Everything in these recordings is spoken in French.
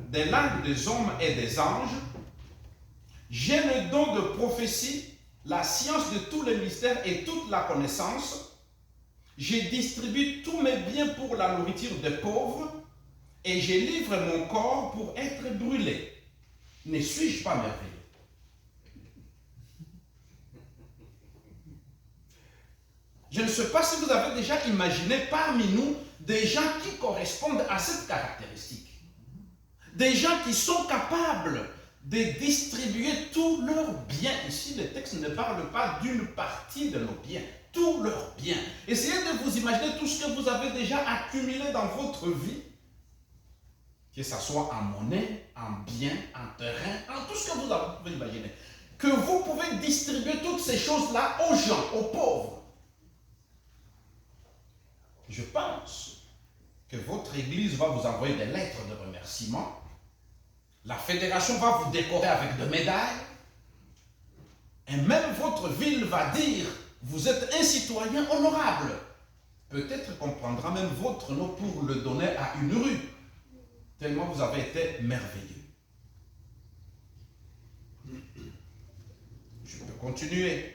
des langues des hommes et des anges. J'ai le don de prophétie, la science de tous les mystères et toute la connaissance. Je distribue tous mes biens pour la nourriture des pauvres et je livre mon corps pour être brûlé. Ne suis-je pas merveilleux? Je ne sais pas si vous avez déjà imaginé parmi nous des gens qui correspondent à cette caractéristique. Des gens qui sont capables de distribuer tous leurs biens. Ici, le texte ne parle pas d'une partie de nos biens, tous leurs biens. Essayez de vous imaginer tout ce que vous avez déjà accumulé dans votre vie, que ce soit en monnaie, en biens, en terrain, en tout ce que vous pouvez imaginer. Que vous pouvez distribuer toutes ces choses-là aux gens, aux pauvres. Je pense que votre église va vous envoyer des lettres de remerciement. La fédération va vous décorer avec des médailles. Et même votre ville va dire, vous êtes un citoyen honorable. Peut-être qu'on prendra même votre nom pour le donner à une rue. Tellement vous avez été merveilleux. Je peux continuer.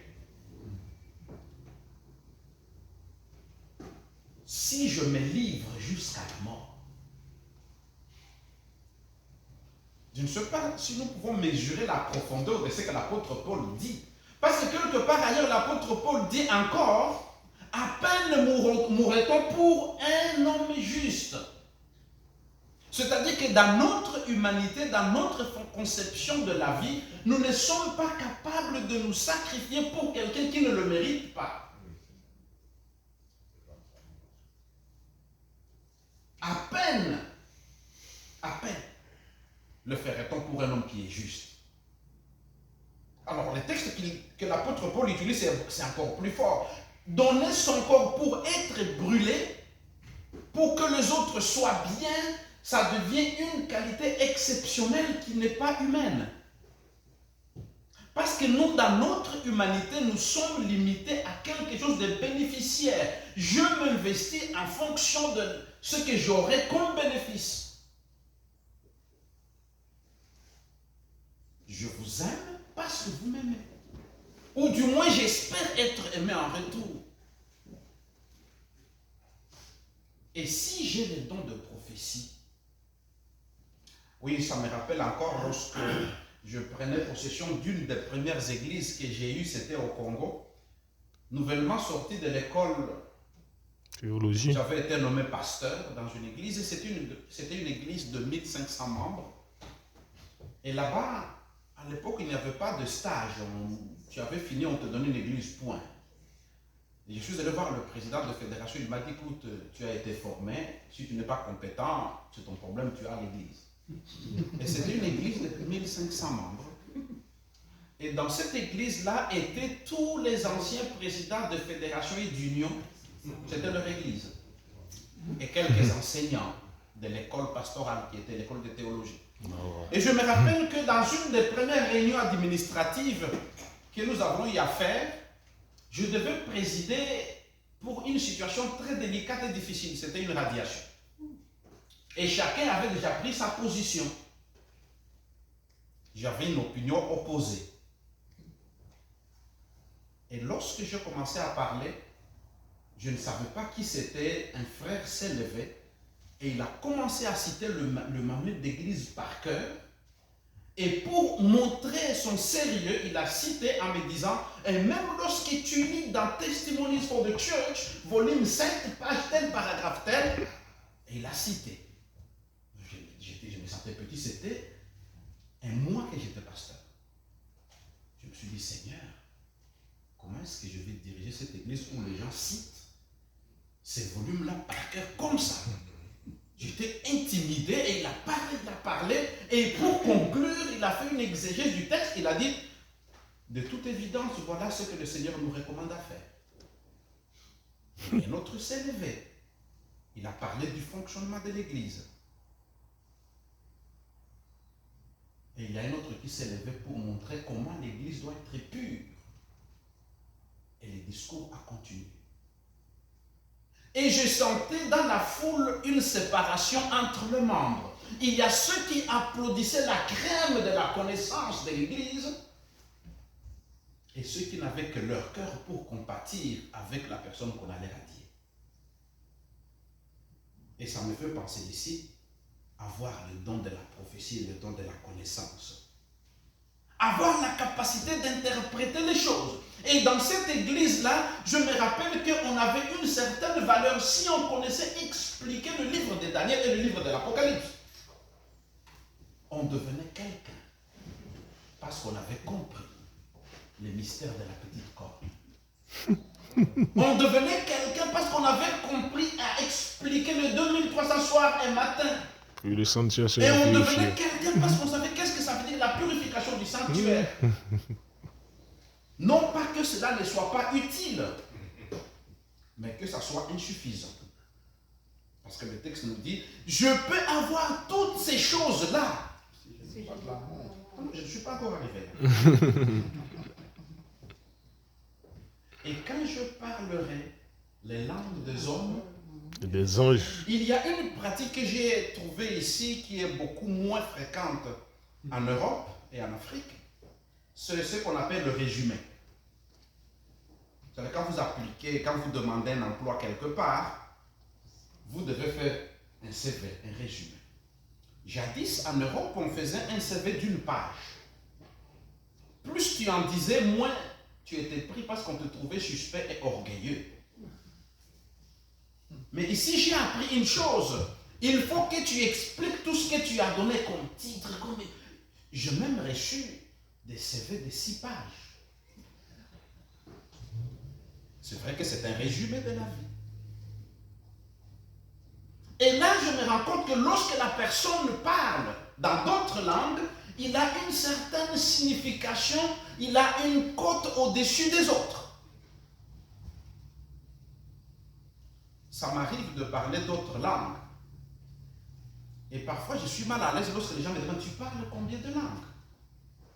Si je me livre jusqu'à la mort, je ne sais pas si nous pouvons mesurer la profondeur de ce que l'apôtre Paul dit. Parce que quelque part ailleurs, l'apôtre Paul dit encore, à peine mourrait-on pour un homme juste. C'est-à-dire que dans notre humanité, dans notre conception de la vie, nous ne sommes pas capables de nous sacrifier pour quelqu'un qui ne le mérite pas. À peine le ferait-on pour un homme qui est juste. Alors, le texte que l'apôtre Paul utilise, c'est encore plus fort. Donner son corps pour être brûlé, pour que les autres soient bien, ça devient une qualité exceptionnelle qui n'est pas humaine. Parce que nous, dans notre humanité, nous sommes limités à quelque chose de bénéficiaire. Je m'investis en fonction de ce que j'aurai comme bénéfice. Je vous aime parce que vous m'aimez. Ou du moins, j'espère être aimé en retour. Et si j'ai le don de prophétie, oui, ça me rappelle encore lorsque je prenais possession d'une des premières églises que j'ai eues, c'était au Congo. Nouvellement sorti de l'école théologie, j'avais été nommé pasteur dans une église et c'était une église de 1500 membres. Et là-bas, à l'époque, il n'y avait pas de stage. Tu avais fini, on te donnait une église, point. Et je suis allé voir le président de la fédération, il m'a dit, écoute, tu as été formé, si tu n'es pas compétent, c'est ton problème, tu as l'église. Et c'était une église de 1500 membres. Et dans cette église-là étaient tous les anciens présidents de fédération et d'union. C'était leur église. Et quelques enseignants de l'école pastorale qui était l'école de théologie. Et je me rappelle que dans une des premières réunions administratives que nous avons eu à faire, je devais présider pour une situation très délicate et difficile. C'était une radiation. Et chacun avait déjà pris sa position. J'avais une opinion opposée. Et lorsque je commençais à parler, je ne savais pas qui c'était. Un frère s'est levé et il a commencé à citer le manuel d'église par cœur. Et pour montrer son sérieux, il a cité en me disant, et même lorsque tu lis dans Testimonies for the Church, volume 7, page tel, paragraphe tel, et il a cité. Je me sentais petit, c'était un mois que j'étais pasteur. Je me suis dit, Seigneur, comment est-ce que je vais diriger cette église où les gens citent ces volumes-là par cœur comme ça? J'étais intimidé et il a parlé. Et pour conclure, il a fait une exégèse du texte. Il a dit, de toute évidence, voilà ce que le Seigneur nous recommande à faire. Et un autre s'est levé. Il a parlé du fonctionnement de l'église. Et il y a un autre qui s'est levé pour montrer comment l'église doit être pure. Et le discours a continué. Et je sentais dans la foule une séparation entre les membres. il y a ceux qui applaudissaient la crème de la connaissance de l'Église et ceux qui n'avaient que leur cœur pour compatir avec la personne qu'on allait radier. Et ça me fait penser ici, avoir le don de la prophétie et le don de la connaissance. Avoir la capacité d'interpréter les choses. Et dans cette église-là, je me rappelle qu'on avait une certaine valeur si on connaissait expliquer le livre de Daniel et le livre de l'Apocalypse. On devenait quelqu'un parce qu'on avait compris les mystères de la petite corde. On devenait quelqu'un parce qu'on avait compris à expliquer le 2300 soirs et matin. Et le sanctuaire et on devenait quelqu'un parce qu'on savait qu'est-ce que ça veut dire la purification du sanctuaire. Non pas que cela ne soit pas utile, mais que ça soit insuffisant. Parce que le texte nous dit, je peux avoir toutes ces choses-là. Je ne suis pas encore arrivé là. Et quand je parlerai les langues des hommes, des anges, il y a une pratique que j'ai trouvée ici qui est beaucoup moins fréquente en Europe et en Afrique. C'est ce qu'on appelle le résumé. C'est-à-dire quand vous appliquez, quand vous demandez un emploi quelque part, vous devez faire un CV, un résumé. Jadis, en Europe, on faisait un CV d'une page. Plus tu en disais, moins tu étais pris parce qu'on te trouvait suspect et orgueilleux. Mais ici, j'ai appris une chose. Il faut que tu expliques tout ce que tu as donné comme titre. J'ai même reçu des CV de 6 pages. C'est vrai que c'est un résumé de la vie. Et là, je me rends compte que lorsque la personne parle dans d'autres langues, il a une certaine signification, il a une cote au-dessus des autres. Ça m'arrive de parler d'autres langues. Et parfois, je suis mal à l'aise lorsque les gens me demandent, tu parles combien de langues?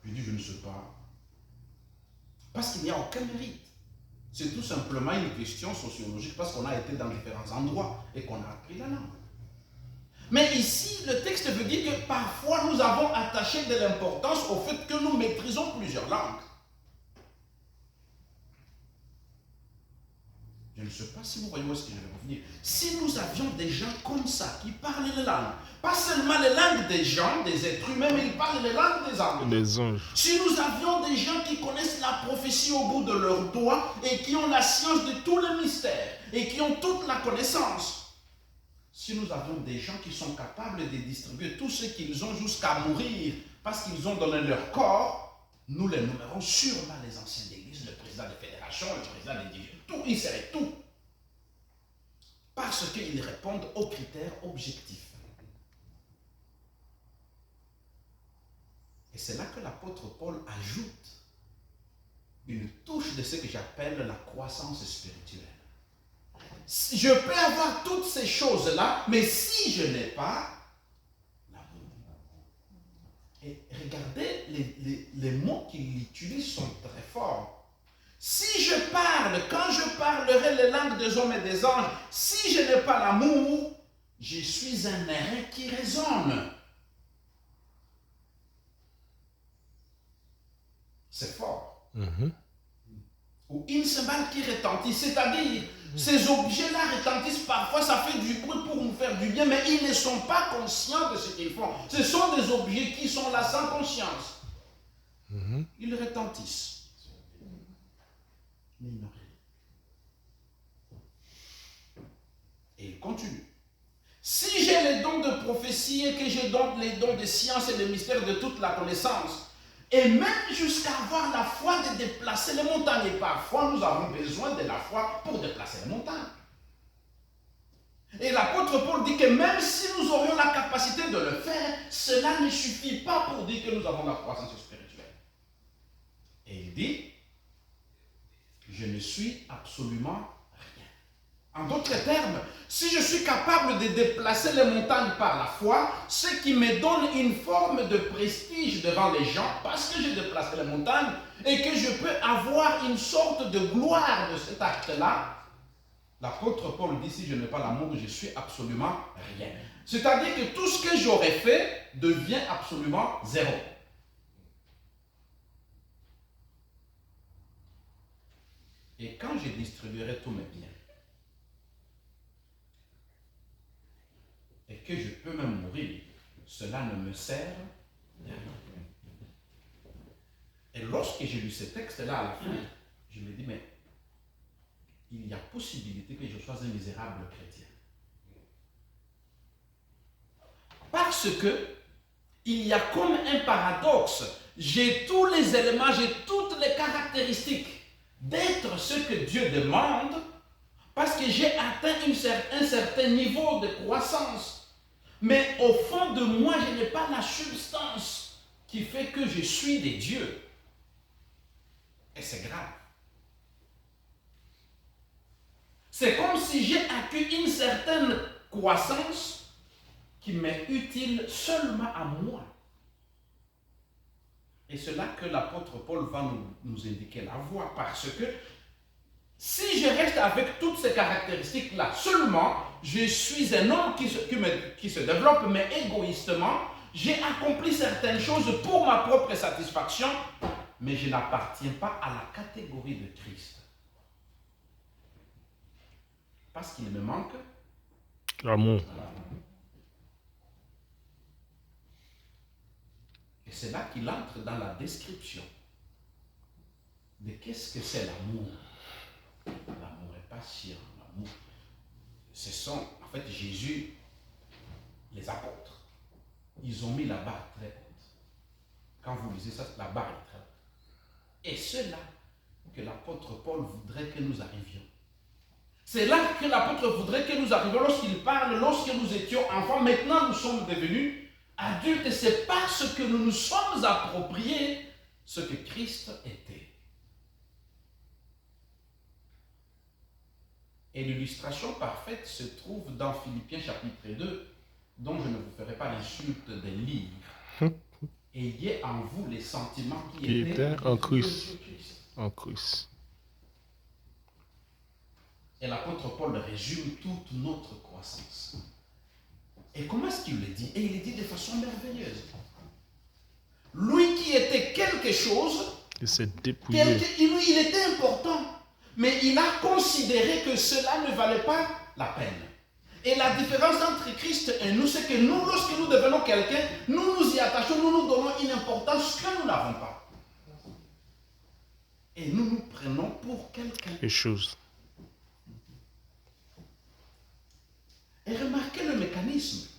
Je dis, je ne sais pas. Parce qu'il n'y a aucun mérite. C'est tout simplement une question sociologique parce qu'on a été dans différents endroits et qu'on a appris la langue. Mais ici, le texte veut dire que parfois nous avons attaché de l'importance au fait que nous maîtrisons plusieurs langues. Je ne sais pas si vous voyez où est-ce que je vais revenir. Si nous avions des gens comme ça qui parlent les langues, pas seulement les langues des gens, des êtres humains, mais ils parlent les langues des anges. des anges. Si nous avions des gens qui connaissent la prophétie au bout de leurs doigts et qui ont la science de tous les mystères et qui ont toute la connaissance, si nous avions des gens qui sont capables de distribuer tout ce qu'ils ont jusqu'à mourir parce qu'ils ont donné leur corps, nous les nommerons sûrement les anciens d'église, le président de fédération, le président des divisions, tout, ils seraient tout. Parce qu'ils répondent aux critères objectifs. Et c'est là que l'apôtre Paul ajoute une touche de ce que j'appelle la croissance spirituelle. Je peux avoir toutes ces choses-là, mais si je n'ai pas l'amour. Et regardez, les mots qu'il utilise sont très forts. Si je parle, quand je parlerai les langues des hommes et des anges, si je n'ai pas l'amour, je suis un airain qui résonne. C'est fort. Ou une cymbale qui retentit, c'est-à-dire ces objets-là retentissent parfois, ça fait du bruit pour nous faire du bien, mais ils ne sont pas conscients de ce qu'ils font. Ce sont des objets qui sont là sans conscience. Ils retentissent. Mais ils n'ont rien. Et il continue. Si j'ai les dons de prophétie et que je donne les dons de science et de mystère de toute la connaissance, et même jusqu'à avoir la foi de déplacer les montagnes. Et parfois, nous avons besoin de la foi pour déplacer les montagnes. Et l'apôtre Paul dit que même si nous aurions la capacité de le faire, cela ne suffit pas pour dire que nous avons la croissance spirituelle. Et il dit, je ne suis absolument rien. En d'autres termes, si je suis capable de déplacer les montagnes par la foi, ce qui me donne une forme de prestige devant les gens, parce que j'ai déplacé les montagnes, et que je peux avoir une sorte de gloire de cet acte-là, L'apôtre Paul dit, si je n'ai pas l'amour, je suis absolument rien. C'est-à-dire que tout ce que j'aurais fait devient absolument zéro. Et quand je distribuerai tous mes biens, et que je peux même mourir, cela ne me sert de rien. Et lorsque j'ai lu ce texte-là à la fin, je me dis, mais il y a possibilité que je sois un misérable chrétien. Parce que il y a comme un paradoxe. J'ai tous les éléments, j'ai toutes les caractéristiques d'être ce que Dieu demande, parce que j'ai atteint un certain niveau de croissance. Mais au fond de moi, je n'ai pas la substance qui fait que je suis des dieux. Et c'est grave. C'est comme si j'ai acquis une certaine croissance qui m'est utile seulement à moi. Et c'est là que l'apôtre Paul va nous indiquer la voie, parce que si je reste avec toutes ces caractéristiques-là seulement, je suis un homme qui se développe, mais égoïstement, j'ai accompli certaines choses pour ma propre satisfaction, mais je n'appartiens pas à la catégorie de Christ. Parce qu'il me manque l'amour. Et c'est là qu'il entre dans la description de qu'est-ce que c'est l'amour. L'amour est patient, l'amour. Ce sont, en fait, Jésus, les apôtres, ils ont mis la barre très haute. Quand vous lisez ça, la barre est très haute. Et c'est là que l'apôtre Paul voudrait que nous arrivions. C'est là que l'apôtre voudrait que nous arrivions lorsqu'il parle, lorsque nous étions enfants. Maintenant, nous sommes devenus adultes. C'est parce que nous nous sommes appropriés ce que Christ était. Et l'illustration parfaite se trouve dans Philippiens chapitre 2, dont je ne vous ferai pas l'insulte de lire. Ayez en vous les sentiments qui étaient en Christ. En Christ. Et l'apôtre Paul résume toute notre croissance. Et comment est-ce qu'il le dit? Et il le dit de façon merveilleuse. Lui qui était quelque chose, il était important, mais il a considéré que cela ne valait pas la peine. Et la différence entre Christ et nous, c'est que nous, lorsque nous devenons quelqu'un, nous nous y attachons, nous nous donnons une importance que nous n'avons pas. Et nous nous prenons pour quelqu'un. Quelque chose. Et remarquez le mécanisme.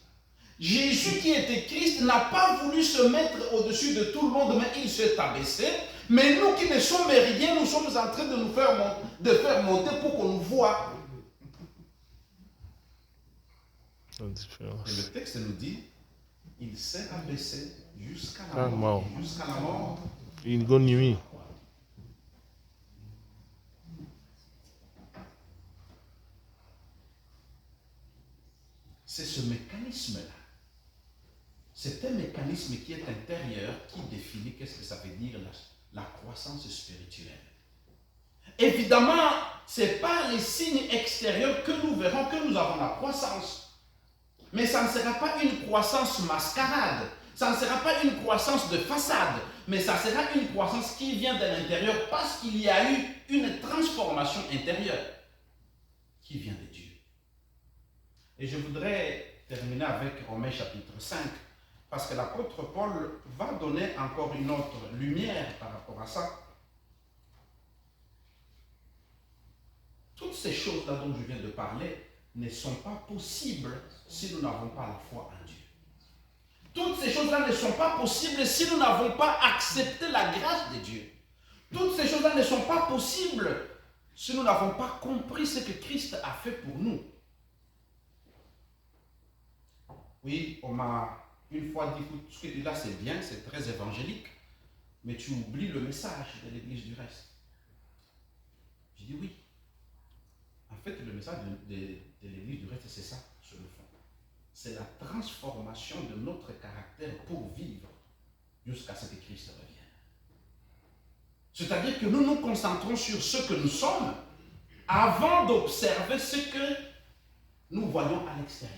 Jésus qui était Christ n'a pas voulu se mettre au-dessus de tout le monde, mais il s'est abaissé. Mais nous qui ne sommes rien, nous sommes en train de nous faire monter pour qu'on nous voie. Et le texte nous dit, il s'est abaissé jusqu'à la mort. Jusqu'à la mort. Une bonne nuit. C'est ce mécanisme-là. C'est un mécanisme qui est intérieur, qui définit qu'est-ce que ça veut dire la croissance spirituelle. Évidemment, ce n'est pas les signes extérieurs que nous verrons que nous avons la croissance. Mais ça ne sera pas une croissance mascarade. Ça ne sera pas une croissance de façade. Mais ça sera une croissance qui vient de l'intérieur parce qu'il y a eu une transformation intérieure qui vient de Dieu. Et je voudrais terminer avec Romains chapitre 5, parce que l'apôtre Paul va donner encore une autre lumière par rapport à ça. Toutes ces choses-là dont je viens de parler ne sont pas possibles si nous n'avons pas la foi en Dieu. Toutes ces choses-là ne sont pas possibles si nous n'avons pas accepté la grâce de Dieu. Toutes ces choses-là ne sont pas possibles si nous n'avons pas compris ce que Christ a fait pour nous. Oui, on m'a une fois dit, écoute, ce que tu dis là, c'est bien, c'est très évangélique, mais tu oublies le message de l'Église du reste. Je dis oui. En fait, le message de l'Église du reste, c'est ça, sur le fond. C'est la transformation de notre caractère pour vivre jusqu'à ce que Christ revienne. C'est-à-dire que nous nous concentrons sur ce que nous sommes, avant d'observer ce que nous voyons à l'extérieur.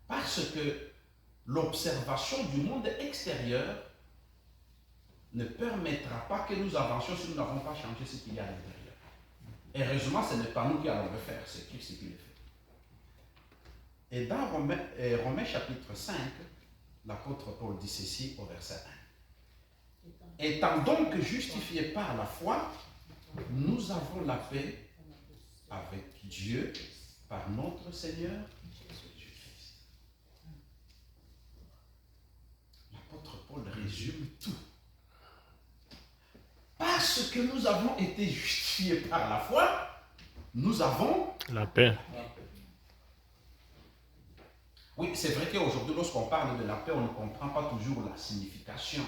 Parce que l'observation du monde extérieur ne permettra pas que nous avancions si nous n'avons pas changé ce qu'il y a à l'intérieur. Heureusement, ce n'est pas nous qui allons le faire, c'est Christ qui le fait. Et dans Romains chapitre 5, l'apôtre Paul dit ceci au verset 1. Étant donc justifiés par la foi, nous avons la paix avec Dieu par notre Seigneur Jésus-Christ. L'apôtre Paul résume tout. Parce que nous avons été justifiés par la foi, nous avons la paix. Oui, c'est vrai qu'aujourd'hui, lorsqu'on parle de la paix, on ne comprend pas toujours la signification.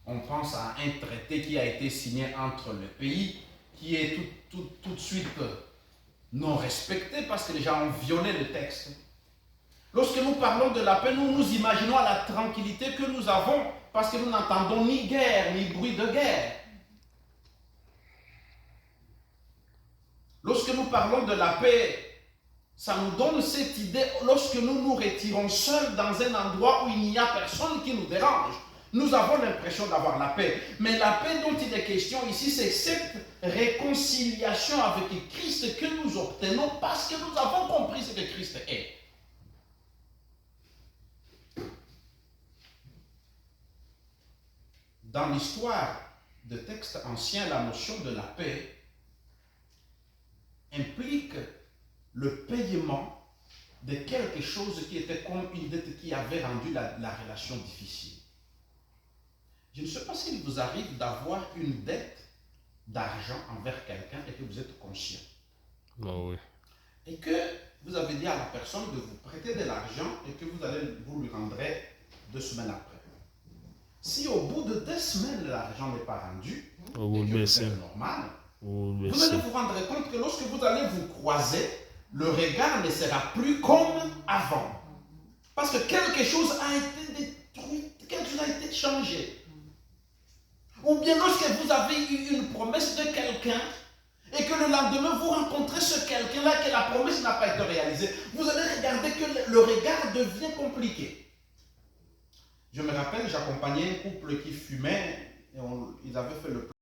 On pense à un traité qui a été signé entre le pays, qui est tout de suite non respecté parce que les gens ont violé le texte. Lorsque nous parlons de la paix, nous nous imaginons à la tranquillité que nous avons parce que nous n'entendons ni guerre, ni bruit de guerre. Lorsque nous parlons de la paix, ça nous donne cette idée, lorsque nous nous retirons seuls dans un endroit où il n'y a personne qui nous dérange, nous avons l'impression d'avoir la paix. Mais la paix dont il est question ici, c'est cette réconciliation avec Christ que nous obtenons parce que nous avons compris ce que Christ est. Dans l'histoire de textes anciens, la notion de la paix implique le paiement de quelque chose qui était comme une dette qui avait rendu la relation difficile. Je ne sais pas s'il vous arrive d'avoir une dette d'argent envers quelqu'un et que vous êtes conscient. Oh oui. Et que vous avez dit à la personne de vous prêter de l'argent et que vous lui rendrez 2 semaines après. Si au bout de 2 semaines, l'argent n'est pas rendu, et que c'est normal, vous allez vous rendre compte que lorsque vous allez vous croiser, le regard ne sera plus comme avant. Parce que quelque chose a été détruit, quelque chose a été changé. Ou bien lorsque vous avez eu une promesse de quelqu'un et que le lendemain vous rencontrez ce quelqu'un-là que la promesse n'a pas été réalisée, vous allez regarder que le regard devient compliqué. Je me rappelle, j'accompagnais un couple qui fumait et ils avaient fait le